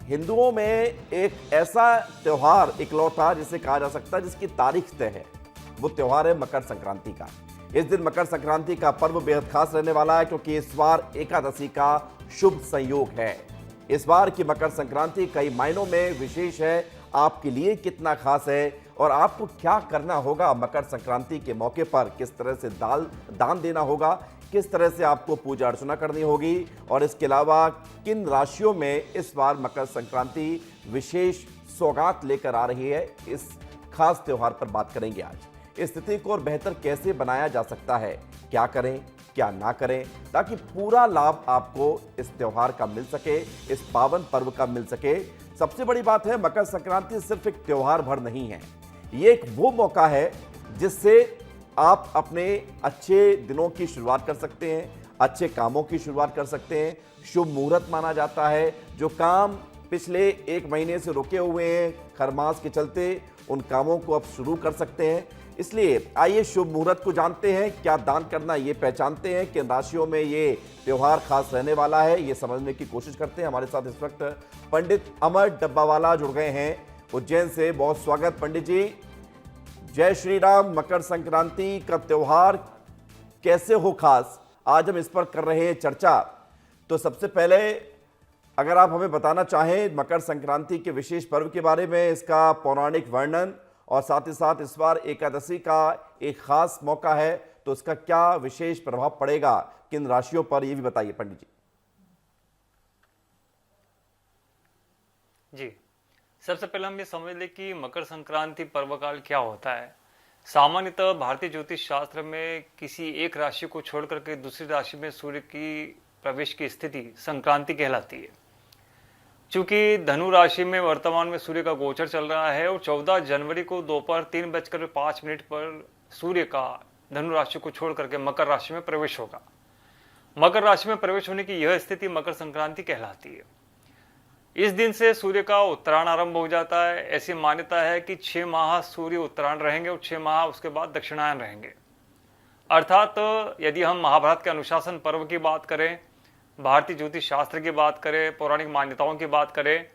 हिंदुओं में एक ऐसा त्योहार इकलौता जिसे कहा जा सकता है जिसकी तारीख तय है, वो त्योहार है मकर संक्रांति का। इस दिन मकर संक्रांति का पर्व बेहद खास रहने वाला है क्योंकि इस बार एकादशी का शुभ संयोग है। इस बार की मकर संक्रांति कई मायनों में विशेष है। आपके लिए कितना खास है और आपको क्या करना होगा मकर संक्रांति के मौके पर, किस तरह से दान देना होगा, किस तरह से आपको पूजा अर्चना करनी होगी और इसके अलावा किन राशियों में इस बार मकर संक्रांति विशेष सौगात लेकर आ रही है, इस खास त्योहार पर बात करेंगे आज। इस स्थिति को और बेहतर कैसे बनाया जा सकता है, क्या करें क्या ना करें, ताकि पूरा लाभ आपको इस त्योहार का मिल सके, इस पावन पर्व का मिल सके। सबसे बड़ी बात है, मकर संक्रांति सिर्फ एक त्योहार भर नहीं है, ये एक वो मौका है जिससे आप अपने अच्छे दिनों की शुरुआत कर सकते हैं, अच्छे कामों की शुरुआत कर सकते हैं। शुभ मुहूर्त माना जाता है। जो काम पिछले एक महीने से रुके हुए हैं खरमास के चलते, उन कामों को अब शुरू कर सकते हैं। इसलिए आइए शुभ मुहूर्त को जानते हैं, क्या दान करना ये पहचानते हैं, किन राशियों में ये त्योहार खास रहने वाला है, ये समझने की कोशिश करते हैं। हमारे साथ इस वक्त पंडित अमर डब्बावाला जुड़ गए हैं उज्जैन से। बहुत स्वागत पंडित जी। जय श्री राम। मकर संक्रांति का त्योहार कैसे हो खास, आज हम इस पर कर रहे हैं चर्चा। तो सबसे पहले अगर आप हमें बताना चाहें मकर संक्रांति के विशेष पर्व के बारे में, इसका पौराणिक वर्णन और साथ ही साथ इस बार एकादशी का एक खास मौका है तो इसका क्या विशेष प्रभाव पड़ेगा किन राशियों पर, ये भी बताइए पंडित जी। जी, सबसे पहले हम ये समझ लें कि मकर संक्रांति पर्व काल क्या होता है। सामान्यतः भारतीय ज्योतिष शास्त्र में किसी एक राशि को छोड़ करके दूसरी राशि में सूर्य की प्रवेश की स्थिति संक्रांति कहलाती है। चूंकि धनु राशि में वर्तमान में सूर्य का गोचर चल रहा है और 14 जनवरी को दोपहर 3:05 पर सूर्य का धनु राशि को छोड़ करके मकर राशि में प्रवेश होगा। मकर राशि में प्रवेश होने की यह स्थिति मकर संक्रांति कहलाती है। इस दिन से सूर्य का उत्तरायण आरंभ हो जाता है। ऐसी मान्यता है कि 6 माह सूर्य उत्तरायण रहेंगे और 6 माह उसके बाद दक्षिणायन रहेंगे। अर्थात यदि हम महाभारत के अनुशासन पर्व की बात करें, भारतीय ज्योतिष शास्त्र की बात करें, पौराणिक मान्यताओं की बात करें,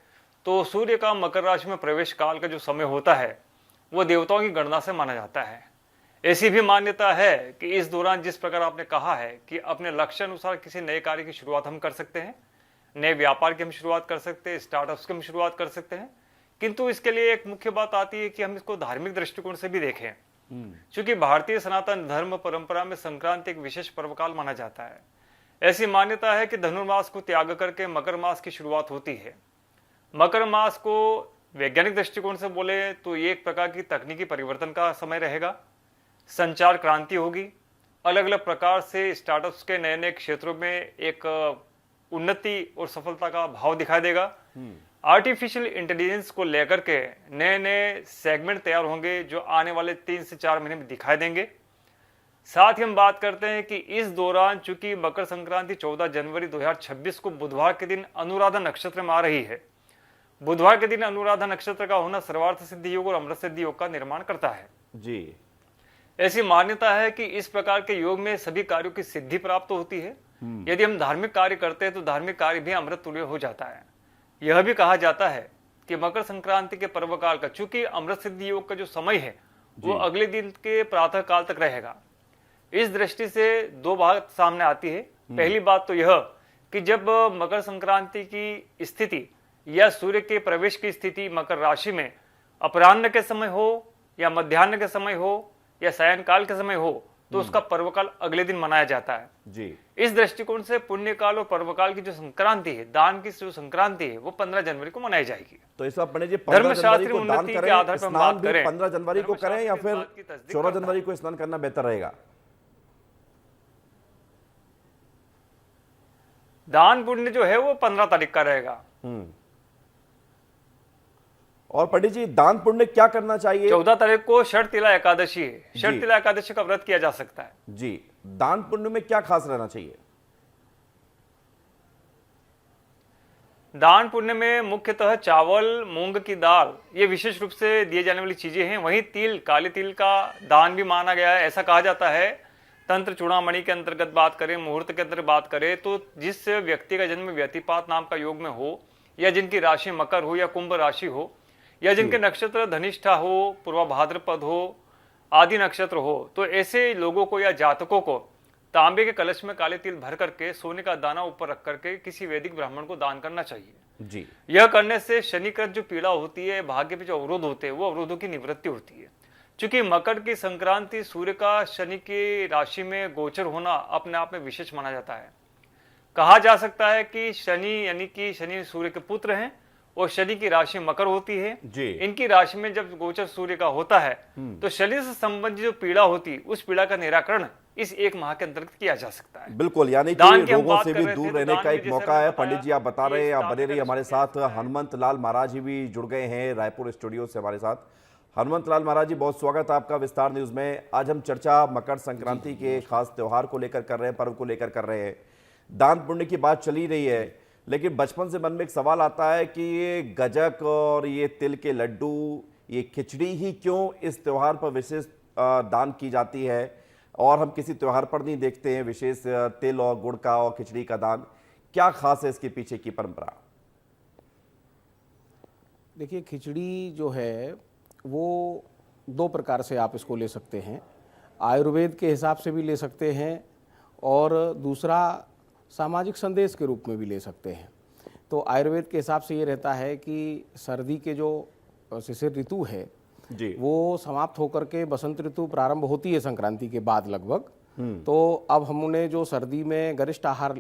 तो सूर्य का मकर राशि में प्रवेश काल का जो समय होता है वो देवताओं की गणना से माना जाता है। ऐसी भी मान्यता है कि इस दौरान जिस प्रकार आपने कहा है कि अपने लक्ष्य अनुसार किसी नए कार्य की शुरुआत हम कर सकते हैं, नए व्यापार की हम शुरुआत कर सकते हैं, स्टार्टअप्स की हम शुरुआत कर सकते हैं, किंतु इसके लिए एक मुख्य बात आती है कि हम इसको धार्मिक दृष्टिकोण से भी देखें। क्योंकि भारतीय सनातन धर्म परंपरा में संक्रांति एक विशेष पर्वकाल माना जाता है। ऐसी मान्यता है कि धनुर्मास को त्याग करके मकर मास की शुरुआत होती है। मकर मास को वैज्ञानिक दृष्टिकोण से बोले तो ये एक प्रकार की तकनीकी परिवर्तन का समय रहेगा। संचार क्रांति होगी, अलग अलग प्रकार से स्टार्टअप्स के नए नए क्षेत्रों में एक उन्नति और सफलता का भाव दिखाई देगा। आर्टिफिशियल इंटेलिजेंस को लेकर के नए नए सेगमेंट तैयार होंगे जो आने वाले 3 से 4 महीने में दिखाई देंगे। साथ ही हम बात करते हैं कि इस दौरान चूंकि मकर संक्रांति 14 जनवरी 2026 को बुधवार के दिन अनुराधा नक्षत्र में आ रही है। बुधवार के दिन अनुराधा नक्षत्र का होना सर्वार्थ सिद्धि योग और अमृत सिद्धि योग का निर्माण करता है जी। ऐसी मान्यता है कि इस प्रकार के योग में सभी कार्यों की सिद्धि प्राप्त होती है। यदि हम धार्मिक कार्य करते हैं तो धार्मिक कार्य भी अमृत तुल्य हो जाता है। यह भी कहा जाता है कि मकर संक्रांति के पर्व काल का चूंकि अमृत सिद्धि योग का जो समय है वो अगले दिन के प्रातः काल तक रहेगा। इस दृष्टि से 2 बात सामने आती है। पहली बात तो यह कि जब मकर संक्रांति की स्थिति या सूर्य के प्रवेश की स्थिति मकर राशि में अपराह्न के समय हो या मध्याह्न के समय हो या सायंकाल के समय हो तो उसका पर्वकाल अगले दिन मनाया जाता है जी। इस दृष्टिकोण से पुण्यकाल और पर्वकाल की जो संक्रांति है, दान की जो संक्रांति है, वो 15 जनवरी को मनाई जाएगी। तो इस बार पंडित जी 15 जनवरी को दान करें, आधार पर स्नान भी 15 जनवरी को करें या फिर 14 जनवरी को स्नान करना बेहतर रहेगा? दान पुण्य जो है वो 15 तारीख का रहेगा। और पंडित जी दान पुण्य क्या करना चाहिए? 14 तारीख को शर्तिला एकादशी है। शर्तिला एकादशी का व्रत किया जा सकता है जी। दान पुण्य में क्या खास रहना चाहिए? दान पुण्य में मुख्यतः चावल, मूंग की दाल, ये विशेष रूप से दिए जाने वाली चीजें हैं। वहीं तिल, काले तिल का दान भी माना गया है। ऐसा कहा जाता है तंत्र चूड़ामणि के अंतर्गत बात करें, मुहूर्त के अंतर्गत बात करें तो जिस व्यक्ति का जन्म व्यतिपात नाम का योग में हो या जिनकी राशि मकर हो या कुंभ राशि हो, या जिनके नक्षत्र धनिष्ठा हो, पूर्वा भाद्रपद हो, आदि नक्षत्र हो, तो ऐसे लोगों को या जातकों को तांबे के कलश में काले तिल भर करके सोने का दाना ऊपर रख करके किसी वैदिक ब्राह्मण को दान करना चाहिए जी। यह करने से शनिकृत जो पीड़ा होती है, भाग्य पे जो अवरोध होते हैं, वो अवरोधों की निवृत्ति होती है। क्योंकि मकर की संक्रांति सूर्य का शनि की राशि में गोचर होना अपने आप में विशेष माना जाता है। कहा जा सकता है कि शनि यानी कि शनि सूर्य के पुत्र हैं और शनि की राशि मकर होती है जी। इनकी राशि में जब गोचर सूर्य का होता है तो शनि से संबंधित जो पीड़ा होती है उस पीड़ा का निराकरण इस एक माह के अंतर्गत किया जा सकता है। बिल्कुल, यानी कि दान की हम रोगों बात से कर भी रहे दूर थे, तो रहने दान का भी एक जैसे मौका मैंने है। बताया पंडित जी आप बता कि रहे हैं, आप दान बने रहिए का हमारे विषय साथ। है। हनुमंत लाल महाराज जी भी जुड़ गए हैं रायपुर स्टूडियो से हमारे साथ। हनुमंत लाल महाराज जी, बहुत स्वागत है आपका विस्तार न्यूज में। आज हम चर्चा मकर संक्रांति के खास त्योहार को लेकर कर रहे हैं, पर्व को लेकर कर रहे हैं। दान पुण्य की बात चली रही है, लेकिन बचपन से मन में एक सवाल आता है कि ये गजक और ये तिल के लड्डू, ये खिचड़ी ही क्यों इस त्योहार पर विशेष दान की जाती है, और हम किसी त्योहार पर नहीं देखते हैं विशेष तिल और गुड़ का और खिचड़ी का दान। क्या खास है इसके पीछे की परंपरा? देखिए, खिचड़ी जो है वो दो प्रकार से आप इसको ले सकते हैं। आयुर्वेद के हिसाब से भी ले सकते हैं और दूसरा सामाजिक संदेश के रूप में भी ले सकते हैं। तो आयुर्वेद के हिसाब से ये रहता है कि सर्दी के जो शिशिर ऋतु है जी, वो समाप्त होकर के बसंत ऋतु प्रारंभ होती है संक्रांति के बाद लगभग। तो अब हमने जो सर्दी में गरिष्ठ आहार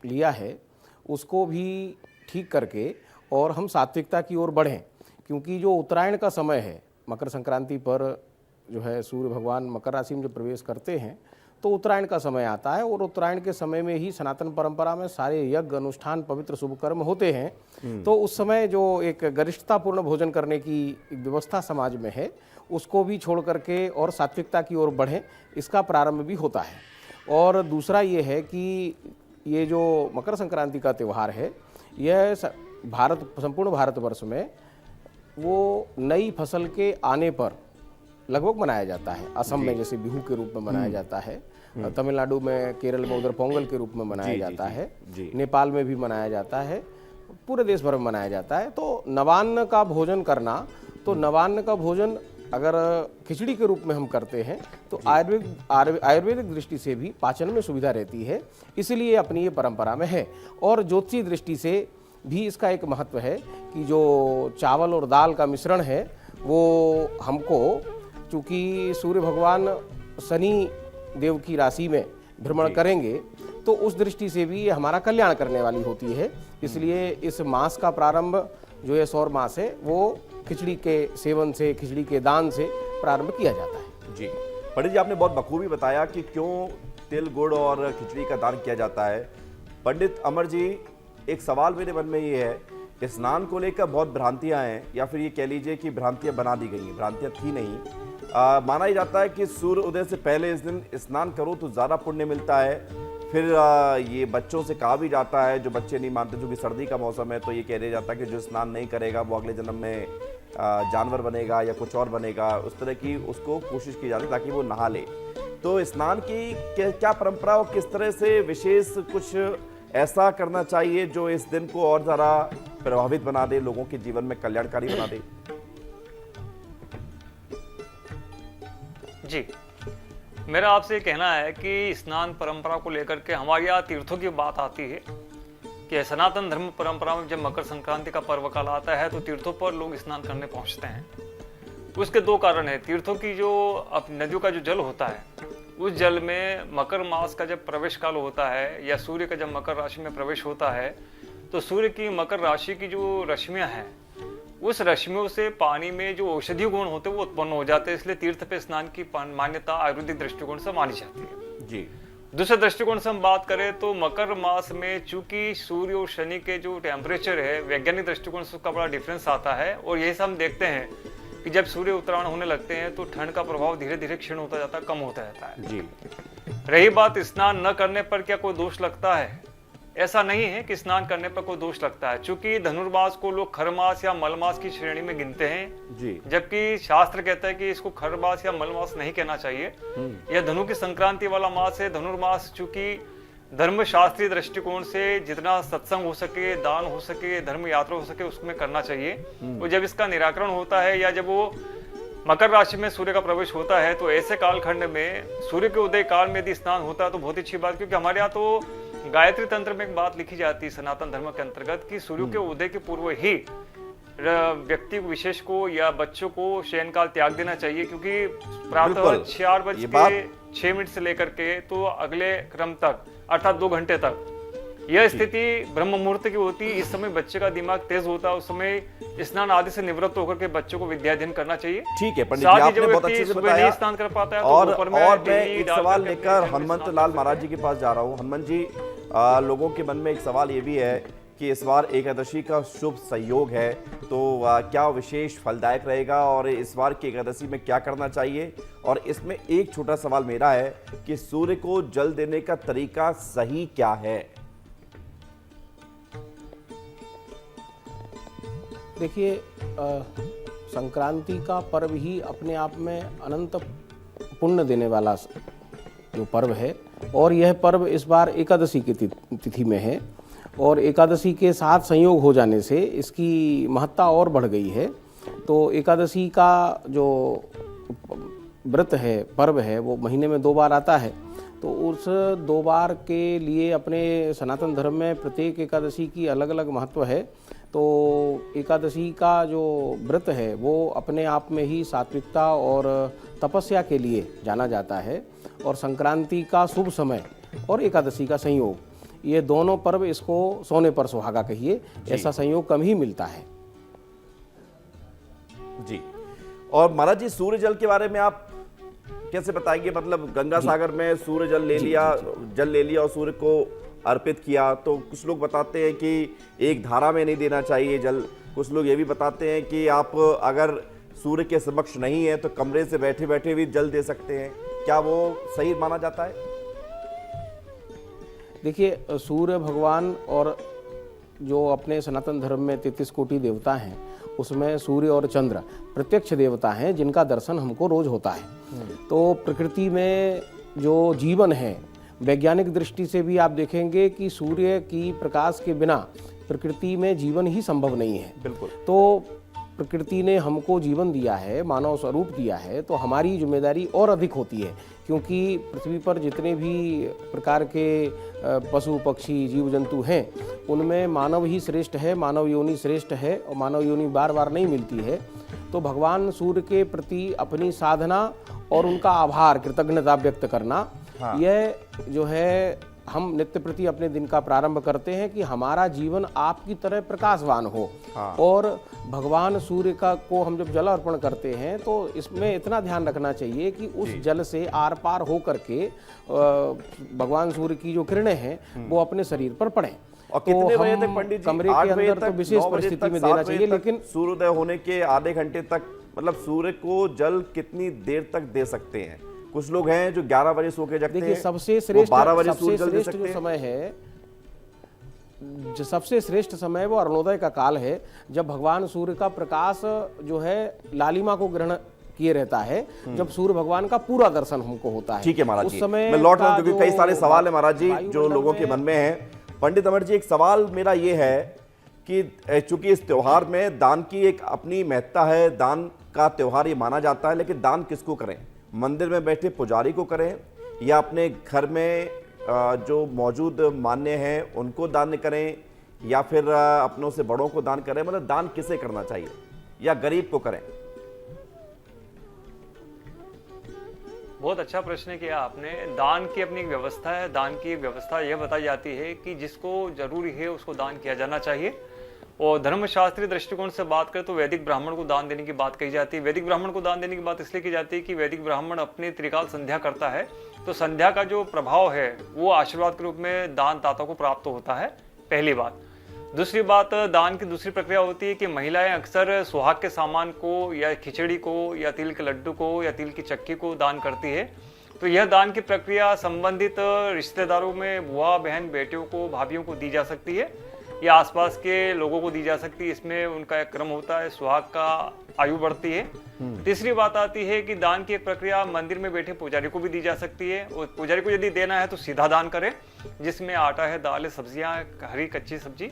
लिया है उसको भी ठीक करके और हम सात्विकता की ओर बढ़ें, क्योंकि जो उत्तरायण का समय है, मकर संक्रांति पर जो है सूर्य भगवान मकर राशि में जब प्रवेश करते हैं तो उत्तरायण का समय आता है और उत्तरायण के समय में ही सनातन परंपरा में सारे यज्ञ अनुष्ठान पवित्र शुभ कर्म होते हैं। तो उस समय जो एक गरिष्ठतापूर्ण भोजन करने की व्यवस्था समाज में है उसको भी छोड़ करके और सात्विकता की ओर बढ़ें, इसका प्रारंभ भी होता है। और दूसरा ये है कि ये जो मकर संक्रांति का त्यौहार है यह संपूर्ण भारतवर्ष में वो नई फसल के आने पर लगभग मनाया जाता है। असम में जैसे बिहू के रूप में मनाया जाता है, तमिलनाडु में, केरल में उधर पोंगल के रूप में मनाया जाता है, नेपाल में भी मनाया जाता है, पूरे देश भर में मनाया जाता है। तो नवान्न का भोजन करना, तो नवान्न का भोजन अगर खिचड़ी के रूप में हम करते हैं तो आयुर्वेदिक दृष्टि से भी पाचन में सुविधा रहती है, इसलिए अपनी ये परंपरा में है। और ज्योतिषीय दृष्टि से भी इसका एक महत्व है कि जो चावल और दाल का मिश्रण है वो हमको, चूँकि सूर्य भगवान शनि देव की राशि में भ्रमण करेंगे तो उस दृष्टि से भी ये हमारा कल्याण करने वाली होती है। इसलिए इस मास का प्रारंभ जो ये सौर मास है वो खिचड़ी के सेवन से, खिचड़ी के दान से प्रारंभ किया जाता है। जी पंडित जी, आपने बहुत बखूबी बताया कि क्यों तिल गुड़ और खिचड़ी का दान किया जाता है। पंडित अमर जी, एक सवाल मेरे मन में ये है कि स्नान को लेकर बहुत भ्रांतियां हैं, या फिर ये कह लीजिए कि भ्रांतियां बना दी गई हैं, भ्रांतियां थी नहीं। माना ही जाता है कि सूर्य उदय से पहले इस दिन स्नान करो तो ज़्यादा पुण्य मिलता है। फिर ये बच्चों से कहा भी जाता है, जो बच्चे नहीं मानते, क्योंकि सर्दी का मौसम है, तो ये कह दिया जाता है कि जो स्नान नहीं करेगा वो अगले जन्म में जानवर बनेगा या कुछ और बनेगा। उस तरह की उसको कोशिश की जाती है ताकि वो नहा ले। तो स्नान की क्या परंपरा और किस तरह से विशेष कुछ ऐसा करना चाहिए जो इस दिन को और ज़्यादा प्रभावित बना दे, लोगों के जीवन में कल्याणकारी बना दे? जी, मेरा आपसे कहना है कि स्नान परंपरा को लेकर के हमारे यहाँ तीर्थों की बात आती है कि सनातन धर्म परंपरा में जब मकर संक्रांति का पर्व काल आता है तो तीर्थों पर लोग स्नान करने पहुंचते हैं। उसके दो कारण है। तीर्थों की जो नदियों का जो जल होता है उस जल में मकर मास का जब प्रवेश काल होता है या सूर्य का जब मकर राशि में प्रवेश होता है तो सूर्य की मकर राशि की जो रश्मियां हैं उस रश्मियों से पानी में जो औषधीय गुण होते हैं वो उत्पन्न हो जाते हैं। इसलिए तीर्थ पे स्नान की मान्यता आयुर्वेदिक दृष्टिकोण से मानी जाती है। जी, दूसरे दृष्टिकोण से हम बात करें तो मकर मास में चूंकि सूर्य और शनि के जो टेम्परेचर है वैज्ञानिक दृष्टिकोण से उसका बड़ा डिफरेंस आता है और यही से हम देखते हैं कि जब सूर्य उत्तरायण होने लगते हैं तो ठंड का प्रभाव धीरे धीरे क्षीण होता जाता है, कम होता जाता है। जी। रही बात स्नान न करने पर क्या कोई दोष लगता है, ऐसा नहीं है कि स्नान करने पर कोई दोष लगता है। चूंकि धनुर्मास को लोग खरमास या मलमास की श्रेणी में गिनते हैं जी, जबकि शास्त्र कहता है कि इसको खरमास या मलमास नहीं कहना चाहिए। यह धनु की संक्रांति वाला मास है। धनुर्मास चूंकि धर्मशास्त्रीय दृष्टिकोण से जितना सत्संग हो सके, दान हो सके, धर्म यात्रा हो सके, उसमें करना चाहिए। और जब इसका निराकरण होता है या जब वो मकर राशि में सूर्य का प्रवेश होता है, तो ऐसे कालखंड में सूर्य के उदय काल में यदि स्नान होता है तो बहुत अच्छी बात, क्योंकि हमारे यहाँ तो गायत्री तंत्र में एक बात लिखी जाती है सनातन धर्म के अंतर्गत कि सूर्य के उदय के पूर्व ही व्यक्ति विशेष को या बच्चों को शयन काल त्याग देना चाहिए, क्योंकि प्रातः 4:06 से लेकर के तो अगले क्रम तक अर्थात 2 घंटे तक यह स्थिति ब्रह्म मुहूर्त की होती है। इस समय बच्चे का दिमाग तेज होता है, उस समय स्नान आदि से निवृत्त होकर के बच्चों को विद्याध्ययन करना चाहिए। ठीक है पंडित जी, आपने बहुत अच्छे से बताया। स्नान कर पाता है और मैं एक सवाल लेकर हनुमंत लाल महाराज जी के पास जा रहा हूँ। हनुमंत जी, लोगों के मन में एक सवाल ये भी है कि इस बार एकादशी का शुभ संयोग है, तो क्या विशेष फलदायक रहेगा और इस बार की एकादशी में क्या करना चाहिए? और इसमें एक छोटा सवाल मेरा है कि सूर्य को जल देने का तरीका सही क्या है? देखिए, संक्रांति का पर्व ही अपने आप में अनंत पुण्य देने वाला जो पर्व है, और यह पर्व इस बार एकादशी की तिथि में है, और एकादशी के साथ संयोग हो जाने से इसकी महत्ता और बढ़ गई है। तो एकादशी का जो व्रत है, पर्व है, वो महीने में 2 बार आता है। तो उस 2 बार के लिए अपने सनातन धर्म में प्रत्येक एकादशी की अलग अलग महत्व है। तो एकादशी का जो व्रत है वो अपने आप में ही सात्विकता और तपस्या के लिए जाना जाता है, और संक्रांति का शुभ समय और एकादशी का संयोग, ये दोनों पर्व इसको सोने पर सुहागा कहिए, ऐसा संयोग कम ही मिलता है जी। और महाराज जी, सूर्य जल के बारे में आप कैसे बताएंगे? मतलब गंगा सागर में सूर्य जल ले लिया और सूर्य को अर्पित किया, तो कुछ लोग बताते हैं कि एक धारा में नहीं देना चाहिए जल। कुछ लोग ये भी बताते हैं कि आप अगर सूर्य के समक्ष नहीं है तो कमरे से बैठे बैठे भी जल दे सकते हैं। क्या वो सही माना जाता है? देखिए, सूर्य भगवान और जो अपने सनातन धर्म में 33 कोटि देवता हैं, उसमें सूर्य और चंद्र प्रत्यक्ष देवता हैं जिनका दर्शन हमको रोज होता है। तो प्रकृति में जो जीवन है, वैज्ञानिक दृष्टि से भी आप देखेंगे कि सूर्य की प्रकाश के बिना प्रकृति में जीवन ही संभव नहीं है। बिल्कुल। तो प्रकृति ने हमको जीवन दिया है, मानव स्वरूप दिया है, तो हमारी जिम्मेदारी और अधिक होती है, क्योंकि पृथ्वी पर जितने भी प्रकार के पशु पक्षी जीव जंतु हैं, उनमें मानव ही श्रेष्ठ है, मानव योनि श्रेष्ठ है, और मानव योनि बार बार नहीं मिलती है। तो भगवान सूर्य के प्रति अपनी साधना और उनका आभार, कृतज्ञता व्यक्त करना, यह जो है हम नित्य प्रति अपने दिन का प्रारंभ करते हैं कि हमारा जीवन आपकी तरह प्रकाशवान हो। और भगवान सूर्य का को हम जब जल अर्पण करते हैं तो इसमें इतना ध्यान रखना चाहिए कि उस जल से आर पार हो करके भगवान सूर्य की जो किरणें हैं वो अपने शरीर पर पड़े। और कितने बजे तक पंडित जी? कमरे के अंदर तो विशेष परिस्थिति में देना चाहिए, लेकिन सूर्योदय होने के आधे घंटे तक, मतलब सूर्य को जल कितनी देर तक दे सकते हैं? कुछ लोग हैं जो 11 बजे सो के जगते हैं। देखिए, सबसे श्रेष्ठ 12 बजे सूर्य जल दे सकते जो हैं। समय है, जो सबसे श्रेष्ठ समय वो अरुणोदय का काल है, जब भगवान सूर्य का प्रकाश जो है लालिमा को ग्रहण किए रहता है, जब सूर्य भगवान का पूरा दर्शन हमको होता है। ठीक है महाराज जी, उस समय मैं लौट रहा हूं क्योंकि कई सारे सवाल है महाराज जी जो लोगों के मन में है। पंडित अमर जी, एक सवाल मेरा ये है कि चूंकि इस त्योहार में दान की एक अपनी महत्ता है, दान का त्योहार ये माना जाता है, लेकिन दान किसको करें? मंदिर में बैठे पुजारी को करें या अपने घर में जो मौजूद मान्य हैं उनको दान करें, या फिर अपनों से बड़ों को दान करें? मतलब दान किसे करना चाहिए, या गरीब को करें? बहुत अच्छा प्रश्न किया आपने। दान की अपनी एक व्यवस्था है। दान की व्यवस्था यह बताई जाती है कि जिसको जरूरी है उसको दान किया जाना चाहिए। और धर्मशास्त्रीय दृष्टिकोण से बात करें तो वैदिक ब्राह्मण को दान देने की बात कही जाती है। वैदिक ब्राह्मण को दान देने की बात इसलिए की जाती है कि वैदिक ब्राह्मण अपने त्रिकाल संध्या करता है, तो संध्या का जो प्रभाव है वो आशीर्वाद के रूप में दान दाता को प्राप्त होता है, पहली बात। दूसरी बात, दान की दूसरी प्रक्रिया होती है कि महिलाएं अक्सर सुहाग के सामान को या खिचड़ी को या तिल के लड्डू को या तिल की चक्की को दान करती है। तो यह दान की प्रक्रिया संबंधित रिश्तेदारों में बुआ, बहन, बेटियों को, भाभीियों को दी जा सकती है। या आसपास के लोगों को दी जा सकती है। इसमें उनका एक क्रम होता है, सुहाग का आयु बढ़ती है। तीसरी बात आती है कि दान की एक प्रक्रिया मंदिर में बैठे पुजारी को भी दी जा सकती है, और पुजारी को यदि देना है तो सीधा दान करें, जिसमें आटा है, दाल है, सब्जियां, हरी कच्ची सब्जी।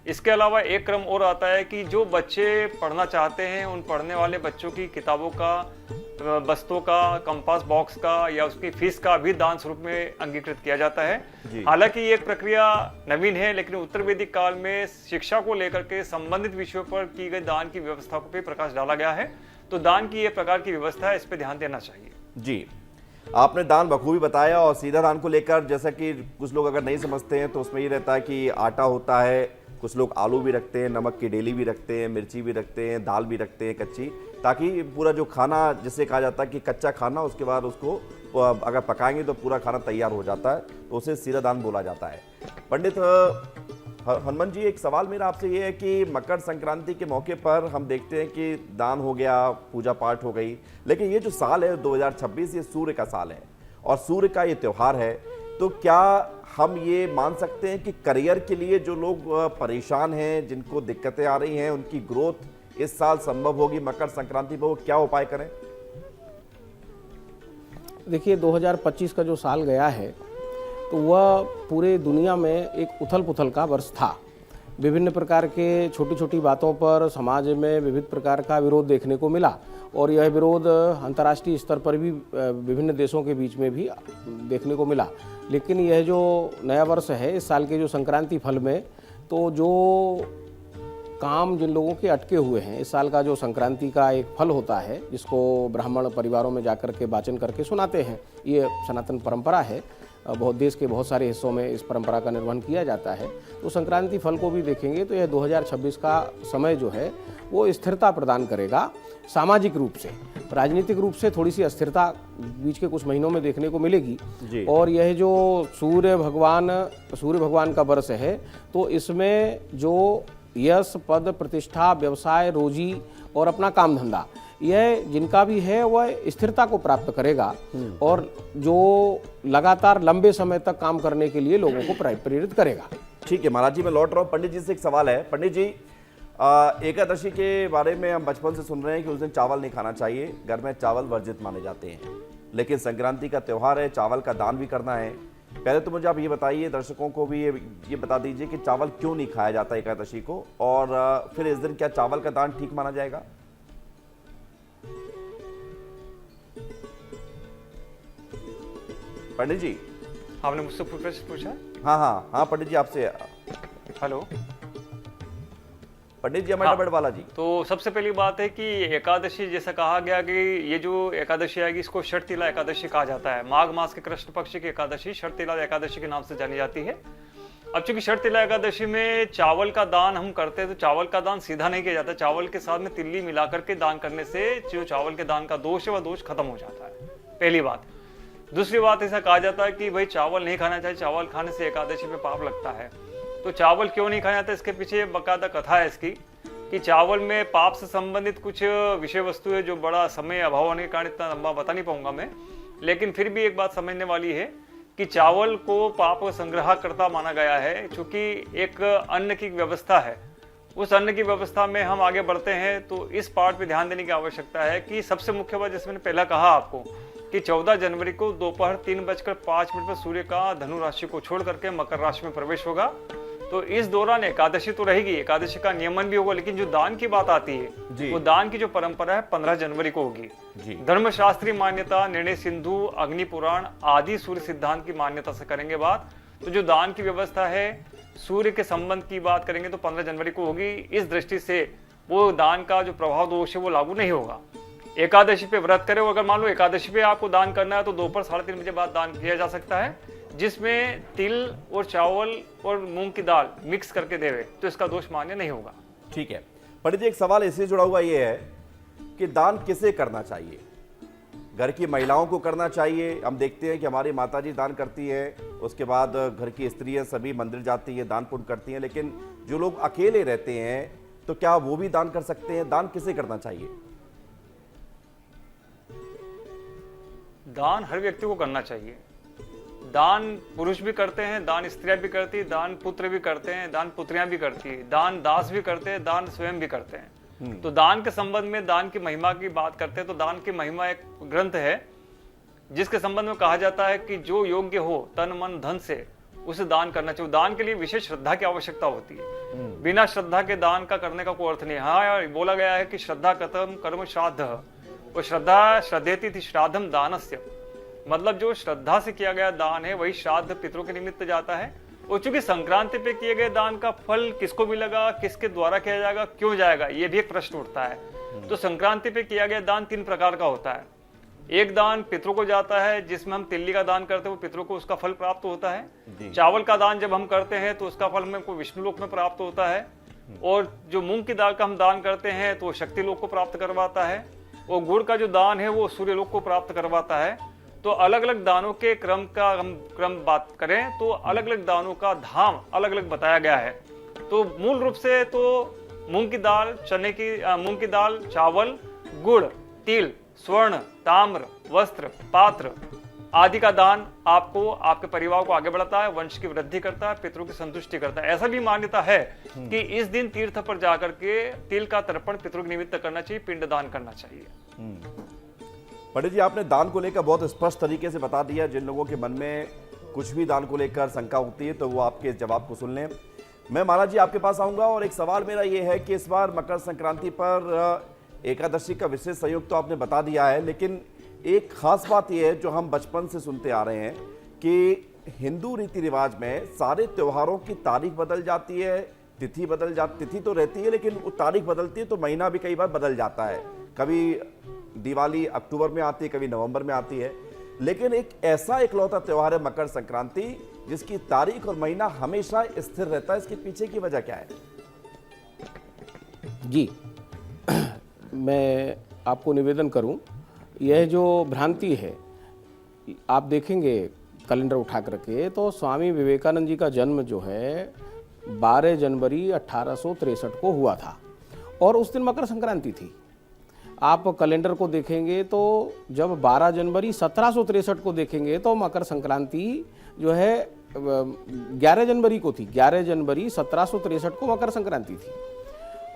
इसके अलावा एक क्रम और आता है कि जो बच्चे पढ़ना चाहते हैं उन पढ़ने वाले बच्चों की किताबों का, बस्तों का, कंपास बॉक्स का या उसकी फीस का भी दान स्वरूप में अंगीकृत किया जाता है। हालांकि ये एक प्रक्रिया नवीन है, लेकिन उत्तर वैदिक काल में शिक्षा को लेकर के संबंधित विषयों पर की गई दान की व्यवस्था को भी प्रकाश डाला गया है। तो दान की ये प्रकार की व्यवस्था है, इस पर ध्यान देना चाहिए। जी, आपने दान बखूबी बताया। और सीधा दान को लेकर जैसा कि कुछ लोग अगर नहीं समझते हैं तो उसमें ये रहता है कि आटा होता है, कुछ लोग आलू भी रखते हैं, नमक की डेली भी रखते हैं, मिर्ची भी रखते हैं, दाल भी रखते हैं कच्ची, ताकि पूरा जो खाना जिसे कहा जाता है कि कच्चा खाना, उसके बाद उसको अगर पकाएंगे तो पूरा खाना तैयार हो जाता है, तो उसे सीधा दान बोला जाता है। पंडित हनुमान जी, एक सवाल मेरा आपसे ये है कि मकर संक्रांति के मौके पर हम देखते हैं कि दान हो गया, पूजा पाठ हो गई, लेकिन ये जो साल है 2026, ये सूर्य का साल है और सूर्य का ये त्यौहार है, तो क्या हम ये मान सकते हैं कि करियर के लिए जो लोग परेशान हैं, जिनको दिक्कतें आ रही हैं, उनकी ग्रोथ इस साल संभव होगी मकर संक्रांति पर, वो क्या उपाय करें? देखिए, 2025 का जो साल गया है तो वह पूरे दुनिया में एक उथल पुथल का वर्ष था। विभिन्न प्रकार के छोटी छोटी बातों पर समाज में विविध प्रकार का विरोध देखने को मिला, और यह विरोध अंतर्राष्ट्रीय स्तर पर भी विभिन्न देशों के बीच में भी देखने को मिला। लेकिन यह जो नया वर्ष है, इस साल के जो संक्रांति फल में, तो जो काम जिन लोगों के अटके हुए हैं, इस साल का जो संक्रांति का एक फल होता है, जिसको ब्राह्मण परिवारों में जाकर के वाचन करके सुनाते हैं, ये सनातन परंपरा है। बहुत देश के बहुत सारे हिस्सों में इस परंपरा का निर्वहन किया जाता है। तो संक्रांति फल को भी देखेंगे तो यह 2026 का समय जो है वो स्थिरता प्रदान करेगा। सामाजिक रूप से, राजनीतिक रूप से थोड़ी सी अस्थिरता बीच के कुछ महीनों में देखने को मिलेगी। और यह जो सूर्य भगवान का वर्ष है, तो इसमें जो यश, पद, प्रतिष्ठा, व्यवसाय, रोजी और अपना काम धंधा, यह जिनका भी है वह स्थिरता को प्राप्त करेगा, और जो लगातार लंबे समय तक काम करने के लिए लोगों को प्रेरित करेगा। ठीक है महाराज जी, मैं लौट रहा हूँ। पंडित जी से एक सवाल है। पंडित जी, एकादशी के बारे में हम बचपन से सुन रहे हैं कि उस दिन चावल नहीं खाना चाहिए, घर में चावल वर्जित माने जाते हैं, लेकिन संक्रांति का त्यौहार है, चावल का दान भी करना है। पहले तो मुझे आप ये बताइए, दर्शकों को भी ये बता दीजिए कि चावल क्यों नहीं खाया जाता एकादशी को, और फिर इस दिन क्या चावल का दान ठीक माना जाएगा? पंडित जी, आपने मुझसे प्रश्न पूछा? हाँ पंडित जी, आपसे। हेलो पंडित जी, अमर वाला जी। तो सबसे पहली बात है कि एकादशी, जैसा कहा गया कि ये जो एकादशी आएगी, इसको शर्तिला एकादशी कहा जाता है। माघ मास के कृष्ण पक्ष की एकादशी शर्तिला एकादशी के नाम से जानी जाती है। अब चूंकि शर्तिला एकादशी में चावल का दान हम करते हैं, तो चावल का दान सीधा नहीं किया जाता। चावल के साथ में तिल्ली मिलाकर के दान करने से जो चावल के दान का दोष है, वह दोष खत्म हो जाता है, पहली बात। दूसरी बात, ऐसा कहा जाता है कि भाई चावल नहीं खाना चाहिए, चावल खाने से एकादशी में पाप लगता है। तो चावल क्यों नहीं खाया जाता, इसके पीछे बकायदा कथा है इसकी, कि चावल में पाप से संबंधित कुछ विषय वस्तु है, जो बड़ा समय अभाव होने के कारण इतना लंबा बता नहीं पाऊंगा मैं, लेकिन फिर भी एक बात समझने वाली है कि चावल को पाप संग्रह करता माना गया है। चूंकि एक अन्न की व्यवस्था है, उस अन्न की व्यवस्था में हम आगे बढ़ते हैं, तो इस पार्ट पे ध्यान देने की आवश्यकता है कि सबसे मुख्य बात, जैसे मैंने पहला कहा आपको, कि 14 जनवरी को दोपहर 3:05 पर सूर्य का धनु राशि को छोड़ करके मकर राशि में प्रवेश होगा। तो इस दौरान एकादशी तो रहेगी, एकादशी का नियमन भी होगा, लेकिन जो दान की बात आती है, वो दान की जो परंपरा है 15 जनवरी को होगी। धर्मशास्त्रीय मान्यता, निर्णय सिंधु, अग्नि पुराण आदि सूर्य सिद्धांत की मान्यता से करेंगे बात। तो जो दान की व्यवस्था है, सूर्य के संबंध की बात करेंगे तो 15 जनवरी को होगी। इस दृष्टि से वो दान का जो प्रभाव दोष है वो लागू नहीं होगा। एकादशी पे व्रत करें, अगर मान लो एकादशी पे आपको दान करना है, तो दोपहर 3:30 बजे बाद दान किया जा सकता है, जिसमें तिल और चावल और मूंग की दाल मिक्स करके देवे, तो इसका दोष मान्य नहीं होगा। ठीक है पंडित जी, एक सवाल इससे जुड़ा हुआ ये है कि दान किसे करना चाहिए? घर की महिलाओं को करना चाहिए? हम देखते हैं कि हमारी माताजी दान करती है, उसके बाद घर की स्त्रियां सभी मंदिर जाती है, दान पुण्य करती हैं, लेकिन जो लोग अकेले रहते हैं, तो क्या वो भी दान कर सकते हैं? दान किसे करना चाहिए? दान हर व्यक्ति को करना चाहिए। दान पुरुष भी करते हैं, दान स्त्रियां भी करती है, दान पुत्र भी करते हैं, दान पुत्रियां भी करती है, दान दास भी करते हैं, दान स्वयं भी करते हैं। तो दान के संबंध में दान की महिमा की बात करते हैं तो दान की महिमा एक ग्रंथ है जिसके संबंध में कहा जाता है कि जो योग्य हो तन मन धन से उसे दान करना चाहिए। दान के लिए विशेष श्रद्धा की आवश्यकता होती है, बिना श्रद्धा के दान का करने का कोई अर्थ नहीं। हाँ, बोला गया है कि श्रद्धा कथम कर्म श्राद्ध, वो श्रद्धा श्रद्धेति थी श्राद्धम दानस्य, मतलब जो श्रद्धा से किया गया दान है वही श्राद्ध पितरों के निमित्त जाता है। और चूंकि संक्रांति पे किए गए दान का फल किसको मिलेगा, किसके द्वारा किया जाएगा, क्यों जाएगा, ये भी एक प्रश्न उठता है। तो संक्रांति पे किया गया दान 3 प्रकार का होता है। एक दान पितरों को जाता है जिसमें हम तिल्ली का दान करते हैं, वो पितरों को उसका फल प्राप्त होता है। चावल का दान जब हम करते हैं तो उसका फल हमको विष्णु लोक में प्राप्त होता है। और जो मूंग की दाल का हम दान करते हैं तो वो शक्ति लोक को प्राप्त करवाता है। और गुड़ का जो दान है वो सूर्य लोक को प्राप्त करवाता है। तो अलग अलग दानों के क्रम का हम बात करें तो अलग अलग दानों का धाम अलग अलग बताया गया है। तो मूल रूप से तो मूंग की दाल, मूंग की दाल, चावल, गुड़, तिल, स्वर्ण, ताम्र, वस्त्र, पात्र आदि का दान आपको, आपके परिवार को आगे बढ़ाता है, वंश की वृद्धि करता है, पितरों की संतुष्टि करता है। ऐसा भी मान्यता है कि इस दिन तीर्थ पर जाकर के तिल का तर्पण पितरों के निमित्त करना चाहिए, पिंड दान करना चाहिए। पंडित जी, आपने दान को लेकर बहुत स्पष्ट तरीके से बता दिया। जिन लोगों के मन में कुछ भी दान को लेकर शंका होती है तो वो आपके इस जवाब को सुन लें। मैं महाराज जी आपके पास आऊंगा और एक सवाल मेरा ये है कि इस बार मकर संक्रांति पर एकादशी का विशेष संयोग तो आपने बता दिया है, लेकिन एक खास बात यह है जो हम बचपन से सुनते आ रहे हैं कि हिंदू रीति रिवाज में सारे त्योहारों की तारीख बदल जाती है, तिथि बदल जाती, तिथि तो रहती है लेकिन वो तारीख बदलती है तो महीना भी कई बार बदल जाता है। कभी दिवाली अक्टूबर में आती है, कभी नवंबर में आती है, लेकिन एक ऐसा इकलौता त्योहार है मकर संक्रांति जिसकी तारीख और महीना हमेशा स्थिर रहता है। इसके पीछे की वजह क्या है? जी, मैं आपको निवेदन करूं, यह जो भ्रांति है, आप देखेंगे कैलेंडर उठा करके तो स्वामी विवेकानंद जी का जन्म जो है 12 जनवरी 1863 को हुआ था और उस दिन मकर संक्रांति थी। आप कैलेंडर को देखेंगे तो जब 12 जनवरी 1763 को देखेंगे तो मकर संक्रांति जो है 11 जनवरी को थी। 11 जनवरी 1763 को मकर संक्रांति थी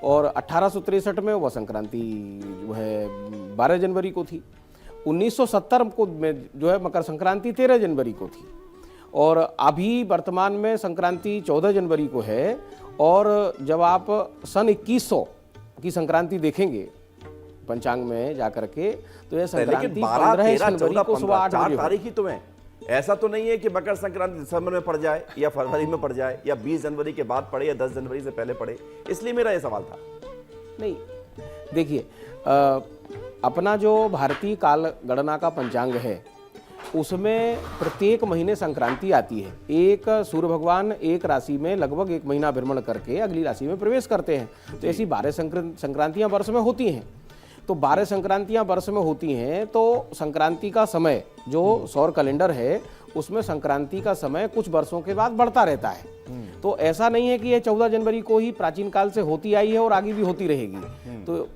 और 1863 में वह संक्रांति जो है 12 जनवरी को थी। 1970 को में जो है मकर संक्रांति 13 जनवरी को थी और अभी वर्तमान में संक्रांति 14 जनवरी को है। और जब आप सन 2100 की संक्रांति देखेंगे पंचांग में जाकर के तो यह संक्रांति 15 जनवरी को सुबह 8 बजे तारीख ही तो है। ऐसा तो नहीं है कि मकर संक्रांति दिसंबर में पड़ जाए या फरवरी में पड़ जाए या 20 जनवरी के बाद पड़े या 10 जनवरी से पहले पड़े, इसलिए मेरा यह सवाल था। नहीं, देखिए, अपना जो भारतीय काल गणना का पंचांग है उसमें प्रत्येक महीने संक्रांति आती है। एक सूर्य भगवान एक राशि में लगभग 1 महीना भ्रमण करके अगली राशि में प्रवेश करते हैं। तो ऐसी 12 संक्रांतियां वर्ष में होती हैं। तो 12 संक्रांतियां वर्ष में होती हैं तो संक्रांति का समय जो सौर कैलेंडर है उसमें संक्रांति का समय कुछ वर्षों के बाद बढ़ता रहता है। तो ऐसा नहीं है कि ये 14 जनवरी को ही प्राचीन काल से होती आई है और आगे भी होती रहेगी। तो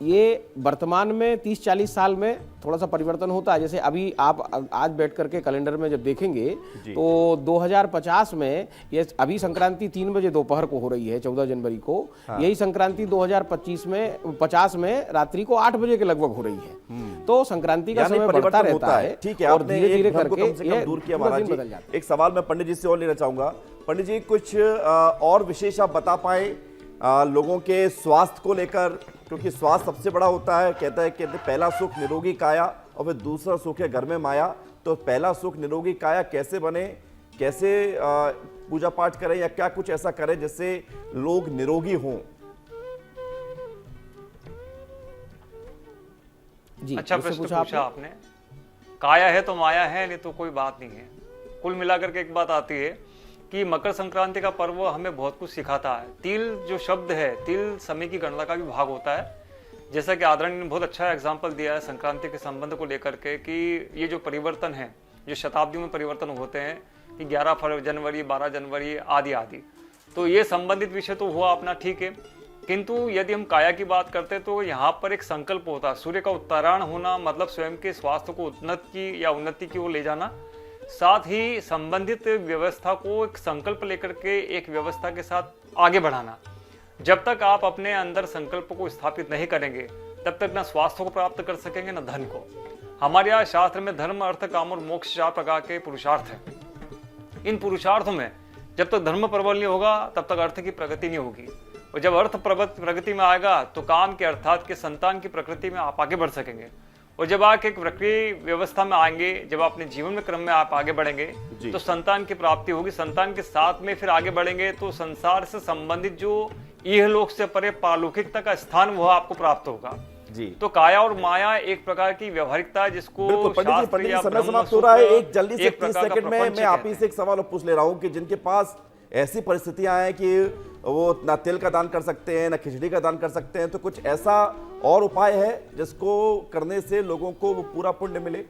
ये वर्तमान में 30-40 साल में थोड़ा सा परिवर्तन होता है। जैसे अभी आप आज बैठ करके कैलेंडर में जब देखेंगे तो 2050 में ये अभी संक्रांति 3 बजे दोपहर को हो रही है 14 जनवरी को। हाँ। यही संक्रांति 2050 में रात्रि को 8 बजे के लगभग हो रही है। तो संक्रांति का समय बढ़ता रहता है। ठीक है, और धीरे धीरे करके दूर किया महाराज जी। एक सवाल मैं पंडित जी से और लेना चाहूंगा। पंडित जी, कुछ और विशेष आप बता पाए लोगों के स्वास्थ्य को लेकर, क्योंकि स्वास्थ्य सबसे बड़ा होता है। कहते हैं पहला सुख निरोगी काया और फिर दूसरा सुख है घर में माया। तो पहला सुख निरोगी काया कैसे बने, कैसे पूजा पाठ करें या क्या कुछ ऐसा करें जिससे लोग निरोगी हों? जी, अच्छा प्रश्न पूछा आपने। काया है तो माया है, नहीं तो कोई बात नहीं है। कुल मिलाकर के एक बात आती है कि मकर संक्रांति का पर्व हमें बहुत कुछ सिखाता है। तिल जो शब्द है, तिल समय की गणना का भी भाग होता है। जैसा कि आदरणीय ने बहुत अच्छा एग्जाम्पल दिया है संक्रांति के संबंध को लेकर के कि ये जो परिवर्तन है, जो शताब्दियों में परिवर्तन होते हैं कि 11 जनवरी 12 जनवरी आदि आदि, तो ये संबंधित विषय तो हुआ अपना, ठीक है। किंतु यदि हम काया की बात करते हैं तो यहाँ पर एक संकल्प होता है। सूर्य का उत्तरायण होना मतलब स्वयं के स्वास्थ्य को उन्नति की ओर ले जाना। साथ ही संबंधित व्यवस्था को एक संकल्प लेकर के एक व्यवस्था के साथ आगे बढ़ाना। जब तक आप अपने अंदर संकल्प को स्थापित नहीं करेंगे तब तक ना स्वास्थ्य को प्राप्त कर सकेंगे ना धन को। हमारे यहाँ शास्त्र में धर्म, अर्थ, काम और मोक्ष 4 प्रकार के पुरुषार्थ हैं। इन पुरुषार्थों में जब तक धर्म प्रबल नहीं होगा तब तक अर्थ की प्रगति नहीं होगी, और जब अर्थ प्रगति में आएगा तो काम के अर्थात के संतान की प्रकृति में आप आगे बढ़ सकेंगे। और जब आप एक प्रक्रिया व्यवस्था में आएंगे, जब अपने जीवन में क्रम में आप आगे बढ़ेंगे तो संतान की प्राप्ति होगी। संतान के साथ में फिर आगे बढ़ेंगे तो संसार से संबंधित जो इहलोक से परे पारलौकिकता का स्थान वह आपको प्राप्त होगा जी। तो काया और माया एक प्रकार की व्यवहारिकता है जिसको बिल्कुल पंडित जी समय समाप्त हो रहा है। एक जल्दी से 30 सेकंड में मैं आप ही से एक सवाल पूछ ले रहा हूं कि जिनके पास ऐसी परिस्थितियां हैं कि वो ना तिल का दान कर सकते हैं ना खिचड़ी का दान कर सकते हैं, तो कुछ ऐसा और उपाय है जिसको करने से लोगों को वो पूरा पुण्य मिले?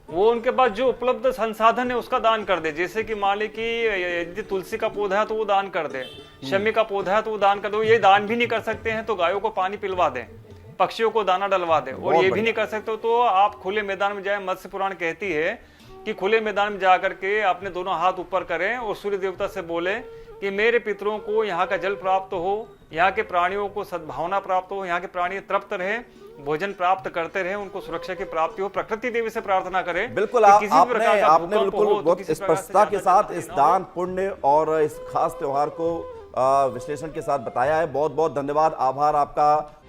वो उनके पास जो उपलब्ध संसाधन है उसका दान कर दे। जैसे कि मान ली कि यदि तुलसी का पौधा है तो वो दान कर दे, शमी का पौधा है तो वो दान कर दे। ये दान भी नहीं कर सकते हैं तो गायों को पानी पिलवा दें, पक्षियों को दाना डलवा दें। और ये भी नहीं कर सकते तो आप खुले मैदान में जाए। मत्स्य पुराण कहती है कि खुले मैदान में जाकर के अपने दोनों हाथ ऊपर करें और सूर्य देवता से बोले कि मेरे पितरों को यहाँ का जल प्राप्त हो, यहाँ के प्राणियों को सद्भावना प्राप्त हो, यहाँ के प्राणी तृप्त रहे, भोजन प्राप्त करते रहे, उनको सुरक्षा की प्राप्ति हो। प्रकृति देवी से प्रार्थना करें। बिल्कुल आपने बिल्कुल बहुत स्पष्टता के साथ इस दान पुण्य और इस खास त्योहार को विश्लेषण के साथ बताया है। बहुत बहुत धन्यवाद, आभार आपका